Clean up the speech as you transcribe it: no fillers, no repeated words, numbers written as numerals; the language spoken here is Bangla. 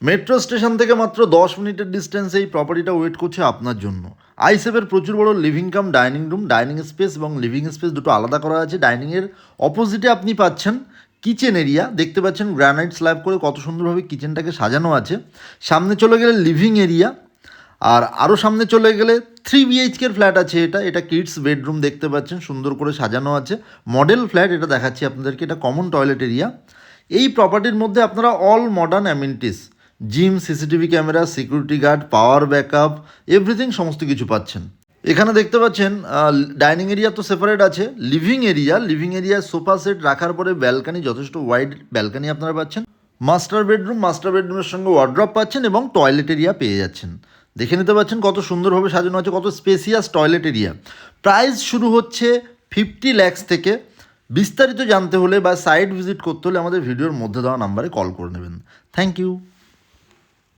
মেট্রো স্টেশন থেকে মাত্র 10 মিনিটের ডিস্টেন্সে এই প্রপার্টিটা ওয়েট করছে আপনার জন্য। আইসেফের প্রচুর বড় living cum dining room, dining space এবং লিভিং স্পেস দুটো আলাদা করা আছে। ডাইনিংয়ের অপোজিটে আপনি পাচ্ছেন কিচেন এরিয়া, দেখতে পাচ্ছেন গ্রানাইট স্ল্যাব করে কত সুন্দরভাবে কিচেনটাকে সাজানো আছে। সামনে চলে গেলে লিভিং এরিয়া, আর আরও সামনে চলে গেলে 3 BHK ফ্ল্যাট আছে। এটা কিডস বেডরুম দেখতে পাচ্ছেন, সুন্দর করে সাজানো আছে। মডেল ফ্ল্যাট এটা দেখাচ্ছি আপনাদেরকে, এটা কমন টয়লেট এরিয়া। এই প্রপার্টির মধ্যে আপনারা all modern amenities, gym, CCTV camera, security guard, power backup, everything সমস্ত কিছু পাচ্ছেন। এখানে দেখতে পাচ্ছেন ডাইনিং এরিয়া তো সেপারেট আছে, লিভিং এরিয়া সোফা সেট রাখার পরে ব্যালকানি, যথেষ্ট ওয়াইড ব্যালকানি আপনারা পাচ্ছেন। মাস্টার বেডরুমের সঙ্গে ওয়ার্ড্রপ পাচ্ছেন এবং টয়লেট এরিয়া পেয়ে যাচ্ছেন। দেখে নিতে পাচ্ছেন কত সুন্দরভাবে সাজানো আছে, কত স্পেসিয়াস টয়লেট এরিয়া। প্রাইস শুরু হচ্ছে 50 lakhs থেকে। বিস্তারিত জানতে হলে বা সাইট ভিজিট করতে হলে আমাদের ভিডিওর মধ্যে দেওয়া নাম্বারে কল করে নেবেন। Thank you.